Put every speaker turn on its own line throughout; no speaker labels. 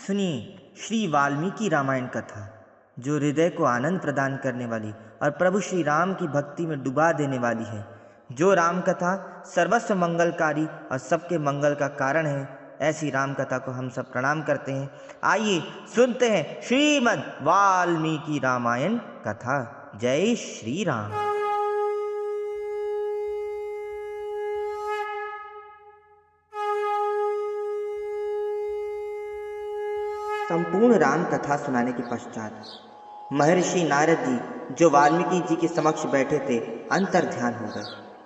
सुनिए श्री वाल्मीकि रामायण कथा, जो हृदय को आनंद प्रदान करने वाली और प्रभु श्री राम की भक्ति में डुबा देने वाली है। जो राम कथा सर्वस्व मंगलकारी और सबके मंगल का कारण है, ऐसी राम कथा को हम सब प्रणाम करते हैं। आइए सुनते हैं श्रीमद् वाल्मीकि रामायण कथा। जय श्री राम। संपूर्ण राम कथा सुनाने के पश्चात महर्षि नारद जी, जो वाल्मीकि जी के समक्ष बैठे थे, अंतर ध्यान हो गए।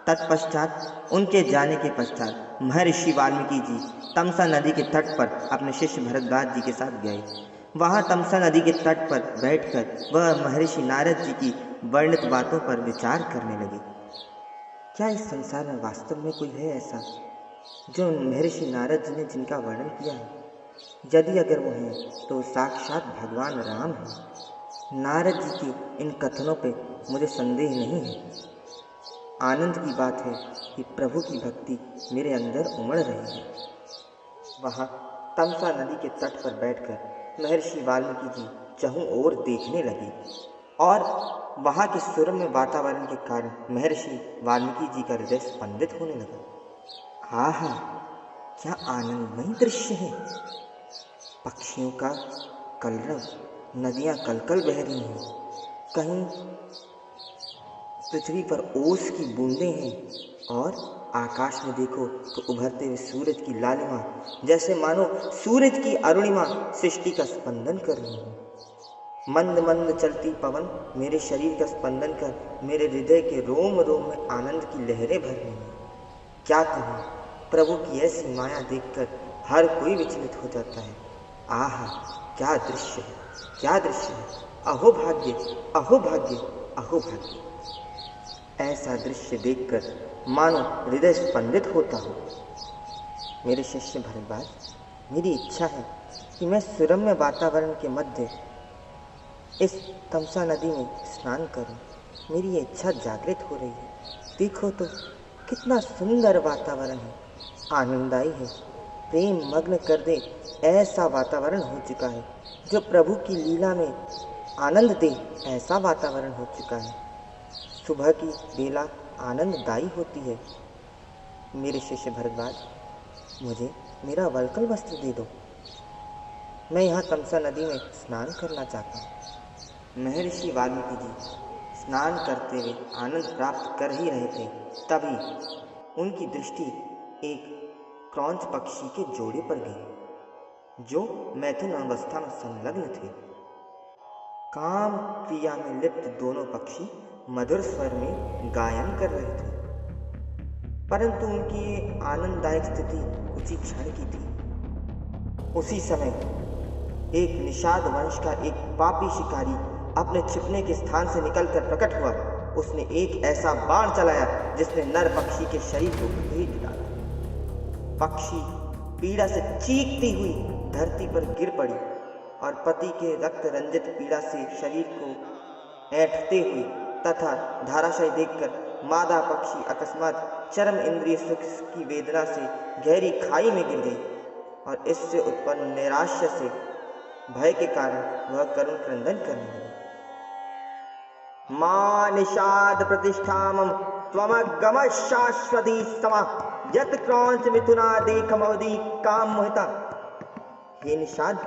तत्पश्चात उनके जाने के पश्चात महर्षि वाल्मीकि जी तमसा नदी के तट पर अपने शिष्य भरद्वाज जी के साथ गए। वहां तमसा नदी के तट पर बैठकर वह महर्षि नारद जी की वर्णित बातों पर विचार करने लगे। क्या इस संसार में वास्तव में कोई है ऐसा जो महर्षि नारद जी ने जिनका वर्णन किया है? यदि अगर वो हैं तो साक्षात भगवान राम है। नारद जी के इन कथनों पे मुझे संदेह नहीं है। आनंद की बात है कि प्रभु की भक्ति मेरे अंदर उमड़ रही है। वहाँ तमसा नदी के तट पर बैठकर महर्षि वाल्मीकि जी चहुं ओर देखने लगे और वहाँ के सुरम्य वातावरण के कारण महर्षि वाल्मीकि जी का हृदय स्पंदित होने लगा। आहा, क्या आनंदमय दृश्य है! पक्षियों का कलरव, नदियां कलकल बह रही हैं, कहीं पृथ्वी पर ओस की बूंदें हैं और आकाश में देखो तो उभरते हुए सूरज की लालिमा, जैसे मानो सूरज की अरुणिमा सृष्टि का स्पंदन कर रही है। मंद मंद चलती पवन मेरे शरीर का स्पंदन कर मेरे हृदय के रोम रोम में आनंद की लहरें भर रही हैं। क्या कहूँ, प्रभु की ऐसी माया देखकर हर कोई विचलित हो जाता है। आहा, क्या दृश्य है, क्या दृश्य है! अहो भाग्य, अहो भाग्य, अहो भाग्य! ऐसा दृश्य देखकर मानो हृदय स्पंदित होता हो। मेरे शिष्य भरद्वाज, मेरी इच्छा है कि मैं सुरम्य वातावरण के मध्य इस तमसा नदी में स्नान करूं। मेरी ये इच्छा जागृत हो रही है। देखो तो कितना सुंदर वातावरण है, आनंददायी है, प्रेम मग्न कर दे ऐसा वातावरण हो चुका है। जो प्रभु की लीला में आनंद दे ऐसा वातावरण हो चुका है। सुबह की बेला आनंददायी होती है। मेरे शिष्य भरद्वाज, मुझे मेरा वल्कल वस्त्र दे दो। मैं यहाँ तमसा नदी में स्नान करना चाहता हूँ। महर्षि वाल्मीकि जी स्नान करते हुए आनंद प्राप्त कर ही रहे थे, तभी उनकी दृष्टि एक क्रौंच पक्षी के जोड़े पर गई, जो मैथुन अवस्था में संलग्न थे। काम क्रिया में लिप्त दोनों पक्षी मधुर स्वर में गायन कर रहे थे, परंतु उनकी ये आनंददायक स्थिति उसी क्षण की थी। उसी समय एक निषाद वंश का एक पापी शिकारी अपने छिपने के स्थान से निकलकर प्रकट हुआ। उसने एक ऐसा बाण चलाया जिसने नर पक्षी के शरीर को भेद डाला। पक्षी पीड़ा से चीखती हुई धरती पर गिर पड़ी और पति के रक्त रंजित पीड़ा से शरीर को ऐंठते हुए तथा धाराशायी देखकर मादा पक्षी अकस्मात चरम इंद्रिय सुख की वेदना से गहरी खाई में गिर गई और इससे उत्पन्न नैराश्य से भय के कारण वह करुण क्रंदन करने लगी। मां निषाद प्रतिष्ठामं त्वमगम शाश्वती समा यत क्रौंच मिथुना देखमवधि काम मोहिता। हे निषाद,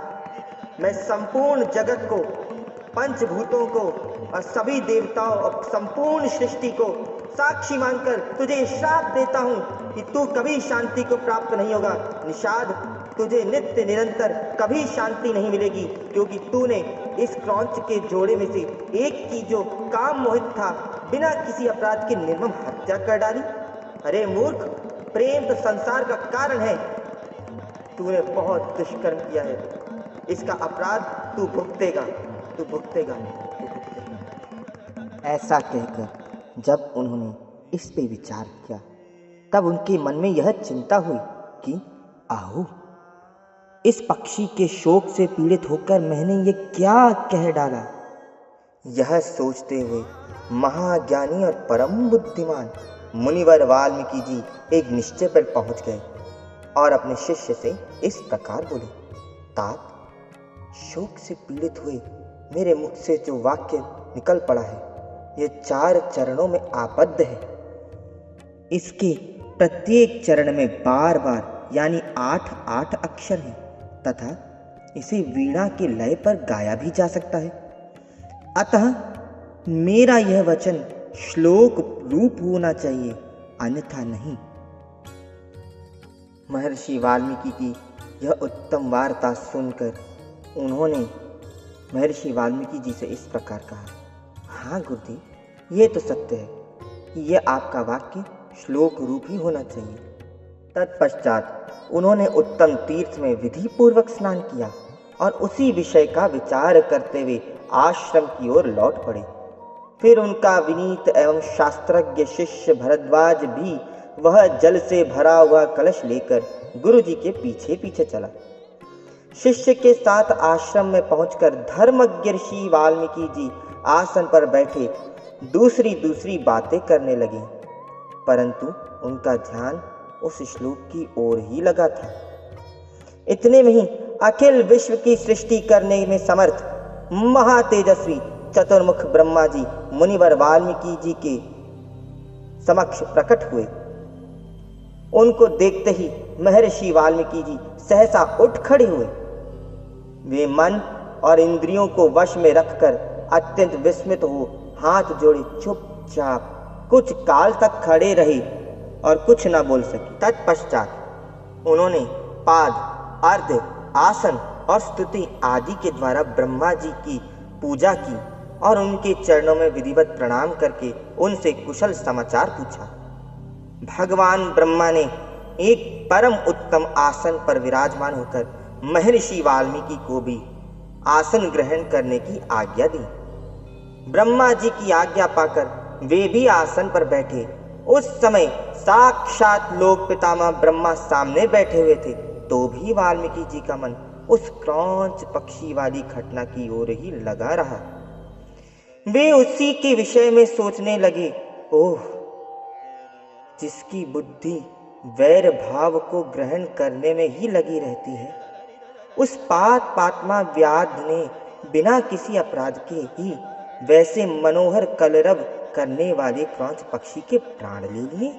मैं संपूर्ण जगत को, पंचभूतों को और सभी देवताओं और संपूर्ण सृष्टि को साक्षी मानकर तुझे श्राप देता हूँ कि तू कभी शांति को प्राप्त नहीं होगा। निषाद, तुझे नित्य निरंतर कभी शांति नहीं मिलेगी, क्योंकि तूने इस क्रौंच के जोड़े में से एक की, जो काम मोहित था, बिना किसी अपराध की निर्मम हत्या कर डाली। अरे मूर्ख, प्रेम तो संसार का कारण है। तूने बहुत दुष्कर्म किया है। इसका अपराध तू भुगतेगा, तू भुगतेगा, तू भुगतेगा। ऐसा कहकर जब उन्होंने इस पे विचार किया, तब उनके मन में यह चिंता हुई कि आहू, इस पक्षी के शोक से पीड़ित होकर मैंने ये क्या कह डाला। यह सोचते हुए महाज्ञानी और परम बुद्धिमान मुनिवर वाल्मीकि जी एक निश्चय पर पहुंच गए और अपने शिष्य से इस प्रकार बोले। तात, शोक से पीड़ित हुए मेरे मुख से जो वाक्य निकल पड़ा है, ये 4 चरणों में आबद्ध है। इसके प्रत्येक चरण में बार बार यानी 8-8 अक्षर हैं तथा इसे वीणा के लय पर गाया भी जा सकता है। अतः मेरा यह वचन श्लोक रूप होना चाहिए, अन्यथा नहीं। महर्षि वाल्मीकि की यह उत्तम वार्ता सुनकर उन्होंने महर्षि वाल्मीकि जी से इस प्रकार कहा, हाँ गुरुदेव, ये तो सत्य है कि यह आपका वाक्य श्लोक रूप ही होना चाहिए। तत्पश्चात उन्होंने उत्तम तीर्थ में विधि पूर्वक स्नान किया और उसी विषय का विचार करते हुए आश्रम की ओर लौट पड़े। फिर उनका विनीत एवं शास्त्रज्ञ शिष्य भरद्वाज भी वह जल से भरा हुआ कलश लेकर गुरु जी के पीछे पीछे चला। शिष्य के साथ आश्रम में पहुंचकर धर्मज्ञ ऋषि वाल्मीकि जी आसन पर बैठे दूसरी बातें करने लगे, परंतु उनका ध्यान उस श्लोक की ओर ही लगा था। इतने में ही अखिल विश्व की सृष्टि करने में समर्थ महातेजस्वी चतुर्मुख ब्रह्मा जी मुनिवर वाल्मीकि जी के समक्ष प्रकट हुए। उनको देखते ही महर्षि वाल्मीकि जी सहसा उठ खड़े हुए। वे मन और इंद्रियों को वश में रखकर अत्यंत विस्मित हो हाथ जोड़े चुपचाप कुछ काल तक खड़े रहे और कुछ न बोल सके। तत्पश्चात उन्होंने पाद, अर्घ्य, आसन और स्तुति आदि के द्वारा ब्रह्मा जी की पूजा की और उनके चरणों में विधिवत प्रणाम करके उनसे कुशल समाचार पूछा। भगवान ब्रह्मा ने एक परम उत्तम आसन पर विराजमान होकर महर्षि वाल्मीकि को भी आसन ग्रहण करने की आज्ञा दी। ब्रह्मा जी की आज्ञा पाकर वे भी आसन पर बैठे। उस समय साक्षात लोक पितामह ब्रह्मा सामने बैठे हुए थे, तो भी वाल्मीकि जी का मन उस क्रौंच पक्षी वाली घटना की ओर ही लगा रहा। वे उसी के विषय में सोचने लगे, ओह, जिसकी बुद्धि वैर भाव को ग्रहण करने में ही लगी रहती है, उस पात्मा व्याध ने बिना किसी अपराध के ही वैसे मनोहर कलरव करने वाले क्रौंच पक्षी के प्राण ले लिए।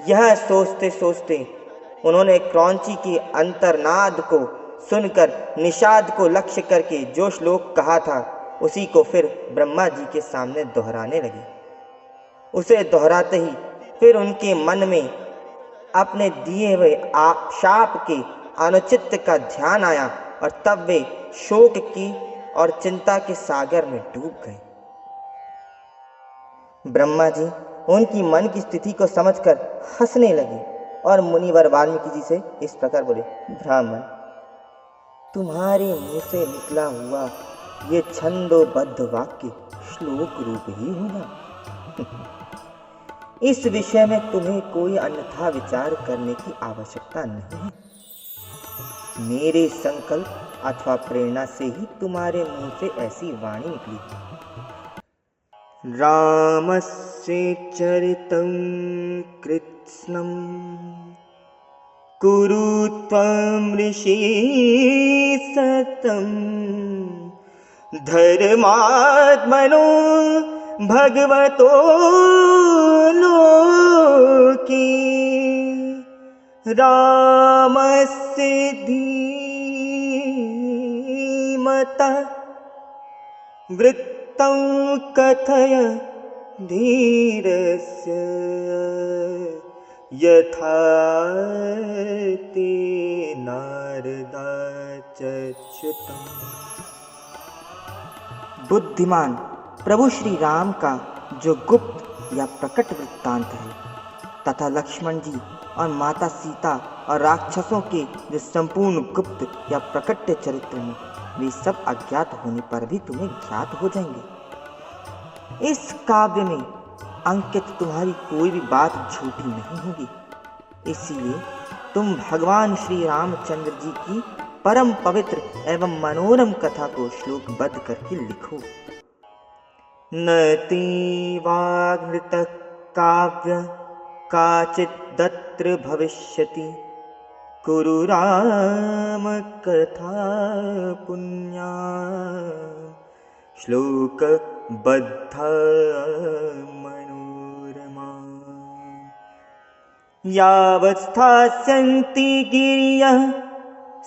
यह सोचते सोचते उन्होंने क्रौंची के अंतर्नाद को सुनकर निषाद को लक्ष्य करके जो श्लोक कहा था उसी को फिर ब्रह्मा जी के सामने दोहराने लगे। उसे दोहराते ही फिर उनके मन में अपने दिए हुए शाप के अनुचित का ध्यान आया और तब वे शोक की और चिंता के सागर में डूब गए। ब्रह्मा जी उनकी मन की स्थिति को समझकर हंसने लगे और मुनिवर वाल्मीकि जी से इस प्रकार बोले, ब्राह्मण, तुम्हारे मुंह से निकला हुआ ये छंदोबद्ध वाक्य श्लोक रूप ही होगा। इस विषय में तुम्हें कोई अन्यथा विचार करने की आवश्यकता नहीं है। मेरे संकल्प अथवा प्रेरणा से ही तुम्हारे मुंह से ऐसी वाणी निकली। रामस्य चरितं कृत्स्नं कुरु त्वं ऋषि सतं धर्मात्मनो भगवतो लोके रामस्य धीमतः वृत्तं कथय धीरस्य यथा ते नारदाच्युतम्। बुद्धिमान प्रभु श्री राम का जो गुप्त या प्रकट वृत्तांत है तथा लक्ष्मण जी और माता सीता और राक्षसों के जो संपूर्ण गुप्त या प्रकट चरित्र हैं, वे सब अज्ञात होने पर भी तुम्हें ज्ञात हो जाएंगे। इस काव्य में अंकित तुम्हारी कोई भी बात झूठी नहीं होगी। इसीलिए तुम भगवान श्री रामचंद्र जी की परम पवित्र एवं मनोरम कथा को श्लोकबद्ध करके लिखो। नति वाग्नृतः काव्य काचिदत्र भविष्यति कुरु राम कथा पुण्या श्लोक बद्धा मनोरमा। यावत् स्थास्यन्ति गिरयः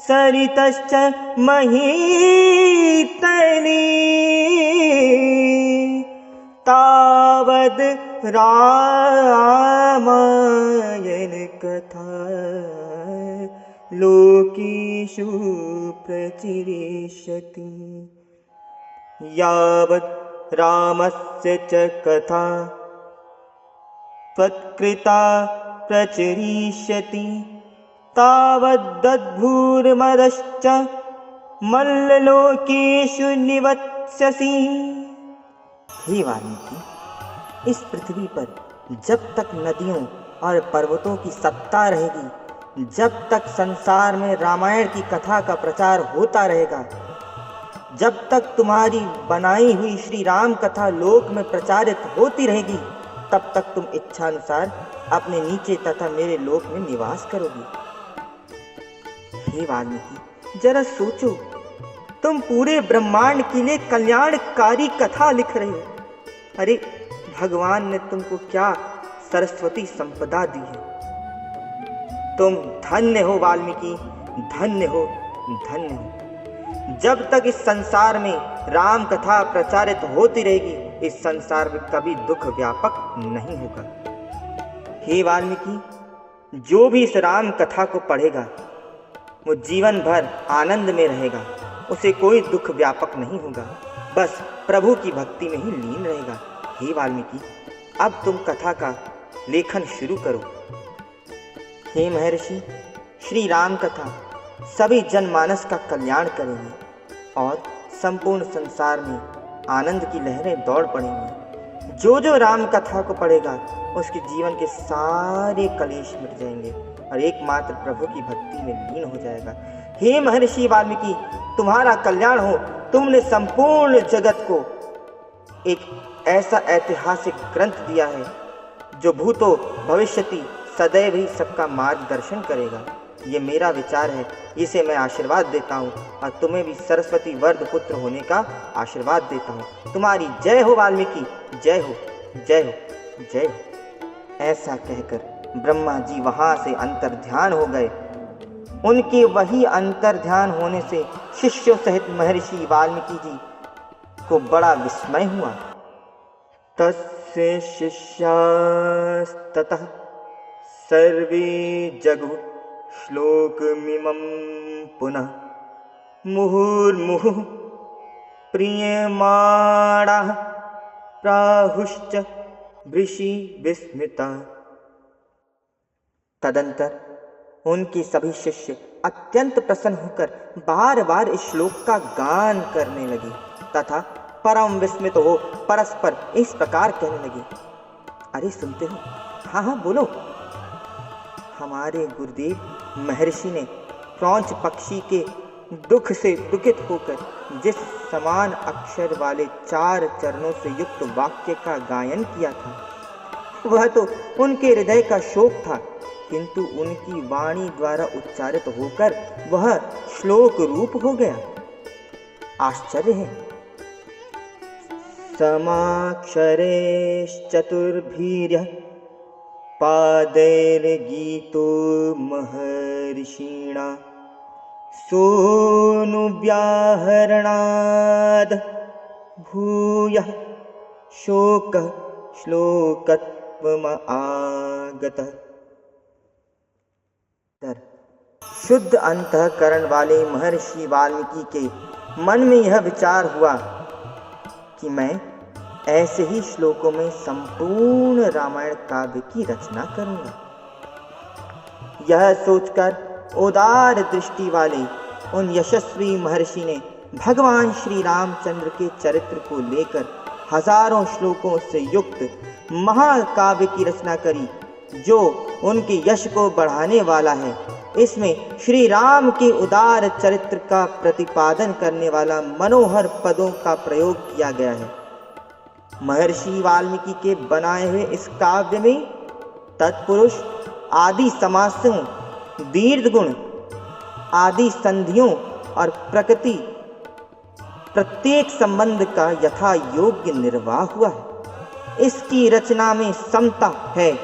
सरितश्च महीतले तावद् रामायण कथा लोकेषु प्रचरिष्यति। यावत् रामस्य च कथा त्वत्कृता प्रचरिष्यति तावद्दद्भुर्मदश्च मल्ललोकेषु निवत्स्यसि। हे वाल्मीकि, इस पृथ्वी पर जब तक नदियों और पर्वतों की सत्ता रहेगी, जब तक संसार में रामायण की कथा का प्रचार होता रहेगा, जब तक तुम्हारी बनाई हुई श्री राम कथा लोक में प्रचारित होती रहेगी, तब तक तुम इच्छानुसार अपने नीचे तथा मेरे लोक में निवास करोगी। हे वाल्मीकि, जरा सोचो, तुम पूरे ब्रह्मांड के लिए कल्याणकारी कथा लिख रहे हो। अरे भगवान ने तुमको क्या सरस्वती संपदा दी है। तुम धन्य हो वाल्मीकि, धन्य हो, धन्य हो। जब तक इस संसार में राम कथा प्रचारित होती रहेगी, इस संसार में कभी दुख व्यापक नहीं होगा। हे वाल्मीकि, जो भी इस राम कथा को पढ़ेगा वो जीवन भर आनंद में रहेगा, उसे कोई दुख व्यापक नहीं होगा, बस प्रभु की भक्ति में ही लीन रहेगा। हे वाल्मीकि, अब तुम कथा का लेखन शुरू करो। हे महर्षि, श्री राम कथा सभी जनमानस का कल्याण करेंगे और संपूर्ण संसार में आनंद की लहरें दौड़ पड़ेंगी। जो जो राम कथा को पढ़ेगा उसके जीवन के सारे कलेश मिट जाएंगे और एकमात्र प्रभु की भक्ति में लीन हो जाएगा। हे महर्षि वाल्मीकि, तुम्हारा कल्याण हो। तुमने संपूर्ण जगत को एक ऐसा ऐतिहासिक ग्रंथ दिया है जो भूतो भविष्यति सदैव ही सबका मार्गदर्शन करेगा। ये मेरा विचार है, इसे मैं आशीर्वाद देता हूँ और तुम्हें भी सरस्वती वर्ध पुत्र होने का आशीर्वाद देता हूँ। तुम्हारी जय हो वाल्मीकि, जय हो, जय हो, जय हो। ऐसा कहकर ब्रह्मा जी वहां से अंतर्ध्यान हो गए। उनके वही अंतर्ध्यान होने से शिष्यों सहित महर्षि वाल्मीकि जी को बड़ा विस्मय हुआ। तस्य शिष्यास्ततः सर्वे जगु श्लोकमिमं पुनः मुहुर्मुहुः प्रीयमाणाः प्राहुश्च वृषि विस्मिता। तदंतर उनके सभी शिष्य अत्यंत प्रसन्न होकर बार बार इस श्लोक का गान करने लगे तथा परम विस्मित हो परस्पर इस प्रकार कहने लगे। अरे सुनते हो? हाँ हाँ बोलो। हमारे गुरुदेव महर्षि ने क्रौंच पक्षी के दुख से दुखित होकर जिस समान अक्षर वाले 4 चरणों से युक्त वाक्य का गायन किया था, वह तो उनके हृदय का शोक था, किंतु उनकी वाणी द्वारा उच्चारित होकर वह श्लोक रूप हो गया। आश्चर्य है। समाक्षरेश्चतुर्भीर्यः पादैर्गीतो महर्षिणा सोऽनुव्याहरणाद् भूयः शोकः श्लोकत्वमागतः। शुद्ध अंतःकरण वाले महर्षि वाल्मीकि के मन में यह विचार हुआ कि मैं ऐसे ही श्लोकों में संपूर्ण रामायण काव्य की रचना करूंगा। यह सोचकर उदार दृष्टि वाले उन यशस्वी महर्षि ने भगवान श्री रामचंद्र के चरित्र को लेकर हजारों श्लोकों से युक्त महाकाव्य की रचना करी, जो उनके यश को बढ़ाने वाला है। इसमें श्री राम के उदार चरित्र का प्रतिपादन करने वाला मनोहर पदों का प्रयोग किया गया है। महर्षि वाल्मीकि के बनाए हुए इस काव्य में तत्पुरुष आदि समासों, दीर्घ गुण आदि संधियों और प्रकृति प्रत्येक संबंध का यथा योग्य निर्वाह हुआ है। इसकी रचना में समता है,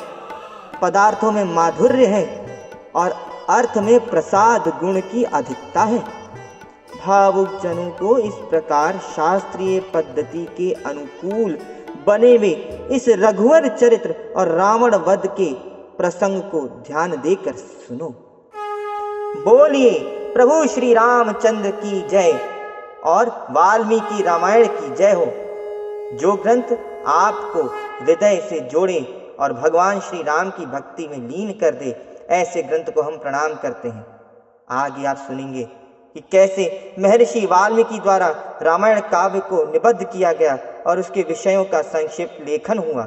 पदार्थों में माधुर्य है और अर्थ में प्रसाद गुण की अधिकता है। भावुक जनों को इस प्रकार शास्त्रीय पद्धति के अनुकूल बने हुए इस रघुवर चरित्र और रावण वध के प्रसंग को ध्यान देकर सुनो। बोलिए प्रभु श्री रामचंद्र की जय और वाल्मीकि रामायण की जय हो। जो ग्रंथ आपको हृदय से जोड़े और भगवान श्री राम की भक्ति में लीन कर दे, ऐसे ग्रंथ को हम प्रणाम करते हैं। आगे आप सुनेंगे कि कैसे महर्षि वाल्मीकि द्वारा रामायण काव्य को निबद्ध किया गया और उसके विषयों का संक्षिप्त लेखन हुआ।